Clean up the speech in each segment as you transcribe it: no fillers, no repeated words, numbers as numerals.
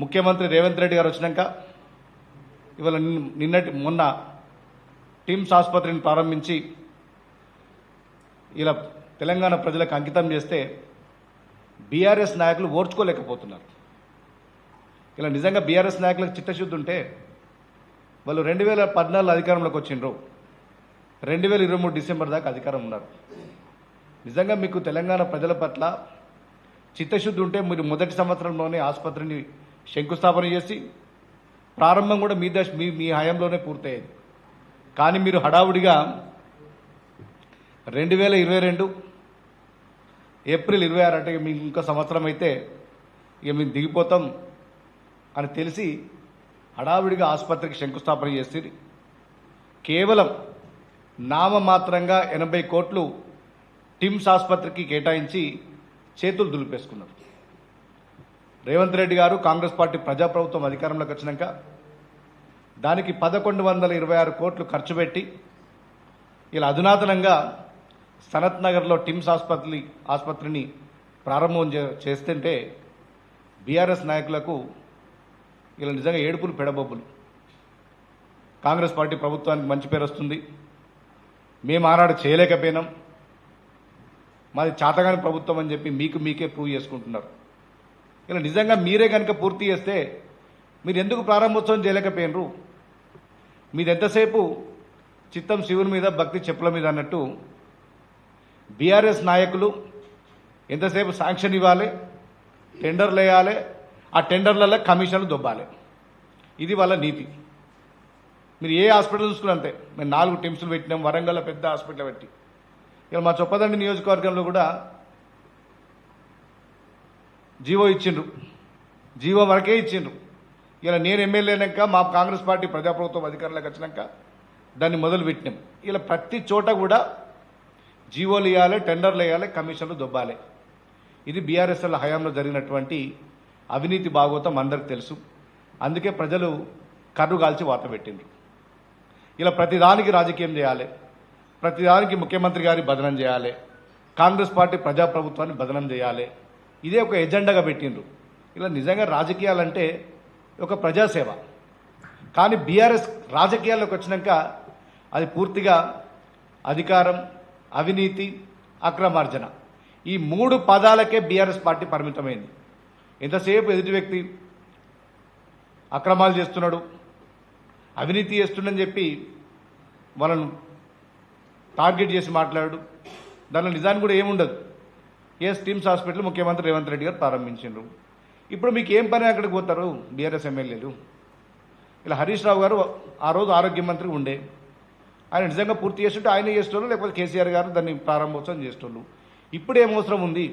ముఖ్యమంత్రి రేవంత్ రెడ్డి గారు వచ్చినాక ఇవాళ మొన్న టిమ్స్ ఆసుపత్రిని ప్రారంభించి ఇలా తెలంగాణ ప్రజలకు అంకితం చేస్తే బీఆర్ఎస్ నాయకులు ఓర్చుకోలేకపోతున్నారు. ఇలా నిజంగా బీఆర్ఎస్ నాయకులకు చిత్తశుద్ధి ఉంటే వాళ్ళు 2014 అధికారంలోకి వచ్చిండ్రు, 2023 డిసెంబర్ దాకా అధికారం ఉన్నారు. నిజంగా మీకు తెలంగాణ ప్రజల పట్ల చిత్తశుద్ధి ఉంటే మీరు మొదటి సంవత్సరంలోనే ఆసుపత్రిని శంకుస్థాపన చేసి ప్రారంభం కూడా మీ హయాంలోనే పూర్తయ్యేది. కానీ మీరు హడావుడిగా 2022 ఏప్రిల్ 26 అంటే మీకు ఇంకో సంవత్సరం అయితే ఇక మేము దిగిపోతాం అని తెలిసి హడావుడిగా ఆసుపత్రికి శంకుస్థాపన చేసి కేవలం నామమాత్రంగా 80 కోట్లు టిమ్స్ ఆసుపత్రికి కేటాయించి చేతులు దులిపేసుకున్నారు. రేవంత్ రెడ్డి గారు కాంగ్రెస్ పార్టీ ప్రజాప్రభుత్వం అధికారంలోకి వచ్చినాక దానికి 1126 కోట్లు ఖర్చు పెట్టి ఇలా అధునాతనంగా సనత్ నగర్లో టిమ్స్ ఆసుపత్రిని ప్రారంభం చేస్తుంటే బీఆర్ఎస్ నాయకులకు ఇలా నిజంగా ఏడుపులు పెడబొబ్బులు. కాంగ్రెస్ పార్టీ ప్రభుత్వానికి మంచి పేరు వస్తుంది, మేము ఆనాడు చేయలేకపోయినాం, మాది చాతగాని ప్రభుత్వం అని చెప్పి మీకే ప్రూవ్ చేసుకుంటున్నారు. ఇలా నిజంగా మీరే కనుక పూర్తి చేస్తే మీరు ఎందుకు ప్రారంభోత్సవం చేయలేకపోయినరు? మీది ఎంతసేపు చిత్తం శివుని మీద భక్తి చెప్పుల మీద అన్నట్టు బీఆర్ఎస్ నాయకులు ఎంతసేపు శాంక్షన్ ఇవ్వాలి, టెండర్లు వేయాలి, ఆ టెండర్లలో కమిషన్లు దొబ్బాలి. ఇది వాళ్ళ నీతి. మీరు ఏ హాస్పిటల్ చూసుకుని అంతే. మేము 4 టిమ్స్లు పెట్టినాం, వరంగల్లో పెద్ద హాస్పిటల్ పెట్టి. ఇలా మా చొప్పదండి నియోజకవర్గంలో కూడా జీవో ఇచ్చిండ్రు, జీవో వరకే ఇచ్చిండ్రు. ఇలా నేను ఎమ్మెల్యే అయినాక మా కాంగ్రెస్ పార్టీ ప్రజాప్రభుత్వం అధికారంలోకి వచ్చినాక దాన్ని మొదలు పెట్టినాం. ఇలా ప్రతి చోట కూడా జీవోలు ఇవ్వాలి, టెండర్లు వేయాలి, కమిషన్లు దొబ్బాలి. ఇది బీఆర్ఎస్ఎల్ హయాంలో జరిగినటువంటి అవినీతి భాగవతం అందరికి తెలుసు. అందుకే ప్రజలు కర్రు కాల్చి వాత పెట్టిండ్రు. ఇలా ప్రతిదానికి రాజకీయం చేయాలి, ప్రతిదానికి ముఖ్యమంత్రి గారి బదనం చేయాలి, కాంగ్రెస్ పార్టీ ప్రజాప్రభుత్వాన్ని బదనం చేయాలి. ఇదే ఒక ఎజెండాగా పెట్టిండ్రు. ఇలా నిజంగా రాజకీయాలంటే ఒక ప్రజాసేవ. కానీ బీఆర్ఎస్ రాజకీయాల్లోకి వచ్చినాక అది పూర్తిగా అధికారం, అవినీతి, అక్రమార్జన, ఈ 3 పదాలకే బీఆర్ఎస్ పార్టీ పరిమితమైంది. ఎంతసేపు ఎదుటి వ్యక్తి అక్రమాలు చేస్తున్నాడు, అవినీతి చేస్తుండని చెప్పి వాళ్ళను టార్గెట్ చేసి మాట్లాడు. దానిలో నిజానికి కూడా ఏముండదు. టిమ్స్ హాస్పిటల్ ముఖ్యమంత్రి రేవంత్ రెడ్డి గారు ప్రారంభించారు. ఇప్పుడు మీకు ఏం పని అక్కడికి పోతారు బీఆర్ఎస్ ఎమ్మెల్యేలు? ఇలా హరీష్ రావు గారు ఆ రోజు ఆరోగ్య మంత్రి ఉండే, ఆయన నిజంగా పూర్తి చేస్తుంటే ఆయన చేసేవాళ్ళు, లేకపోతే కేసీఆర్ గారు దాన్ని ప్రారంభోత్సవం చేసేవాళ్ళు. ఇప్పుడు ఏం అవసరం ఉంది?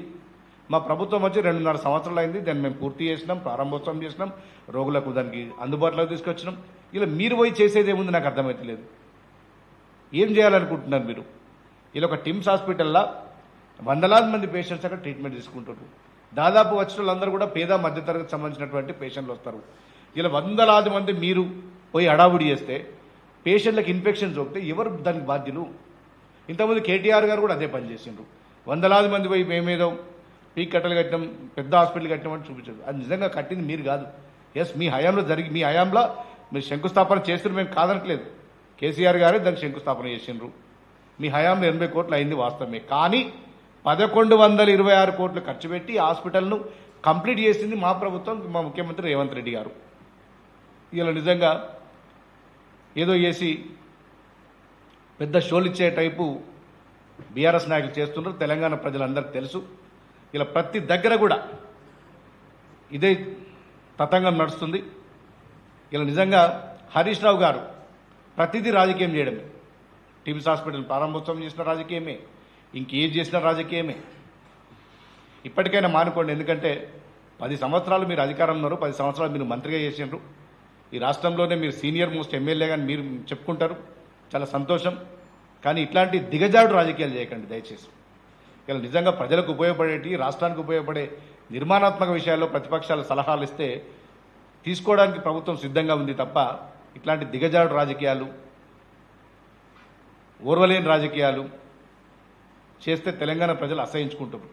మా ప్రభుత్వం వచ్చి 2.5 సంవత్సరాలు అయింది, దాన్ని మేము పూర్తి చేసినాం, ప్రారంభోత్సవం చేసినాం, రోగులకు దానికి అందుబాటులోకి తీసుకొచ్చినాం. ఇలా మీరు పోయి చేసేది ఏముంది నాకు అర్థమవుతలేదు. ఏం చేయాలనుకుంటున్నారు మీరు? ఇలా ఒక టిమ్స్ హాస్పిటల్లో వందలాది మంది పేషెంట్స్ అక్కడ ట్రీట్మెంట్ తీసుకుంటారు. దాదాపు వచ్చిన వాళ్ళందరూ కూడా పేద మధ్యతరగతి సంబంధించినటువంటి పేషెంట్లు వస్తారు. ఇలా వందలాది మంది మీరు పోయి హడావుడి చేస్తే పేషెంట్లకు ఇన్ఫెక్షన్ సోకితే ఎవరు దానికి బాధ్యులు? ఇంతకుముందు కేటీఆర్ గారు కూడా అదే పని చేసిండ్రు. వందలాది మంది పోయి మేమేదో పీక్ కట్టలు కట్టినాం, పెద్ద హాస్పిటల్ కట్టినామని చూపించారు. అది నిజంగా కట్టింది మీరు కాదు. మీ హయాంలో మీ హయాంలో మీరు శంకుస్థాపన చేస్తున్నారు, మేము కాదనట్లేదు. కేసీఆర్ గారే దానికి శంకుస్థాపన చేసిండ్రు. మీ హయాంలో 80 కోట్లు అయింది వాస్తవమే. కానీ 1126 కోట్లు ఖర్చు పెట్టి హాస్పిటల్ను కంప్లీట్ చేసింది మా ప్రభుత్వం, మా ముఖ్యమంత్రి రేవంత్ రెడ్డి గారు. ఇలా నిజంగా ఏదో చేసి పెద్ద షోలు ఇచ్చే టైపు బీఆర్ఎస్ నాయకులు చేస్తున్నారు. తెలంగాణ ప్రజలందరికీ తెలుసు. ఇలా ప్రతి దగ్గర కూడా ఇదే తతంగం నడుస్తుంది. ఇలా నిజంగా హరీష్ రావు గారు ప్రతిదీ రాజకీయం చేయడమే. టిమ్స్ హాస్పిటల్ ప్రారంభోత్సవం చేసిన రాజకీయమే, ఇంకేం చేసిన రాజకీయమే. ఇప్పటికైనా మానుకోండి. ఎందుకంటే 10 సంవత్సరాలు మీరు అధికారం ఉన్నారు, 10 సంవత్సరాలు మీరు మంత్రిగా చేసినారు. ఈ రాష్ట్రంలోనే మీరు సీనియర్ మోస్ట్ ఎమ్మెల్యేగా మీరు చెప్పుకుంటారు, చాలా సంతోషం. కానీ ఇట్లాంటి దిగజాడు రాజకీయాలు చేయకండి దయచేసి. ఇలా నిజంగా ప్రజలకు ఉపయోగపడేటి, రాష్ట్రానికి ఉపయోగపడే నిర్మాణాత్మక విషయాల్లో ప్రతిపక్షాలు సలహాలు ఇస్తే తీసుకోవడానికి ప్రభుత్వం సిద్ధంగా ఉంది తప్ప ఇట్లాంటి దిగజాడు రాజకీయాలు, ఓర్వలేని రాజకీయాలు చేస్తే తెలంగాణ ప్రజలు అసహించుకుంటారు.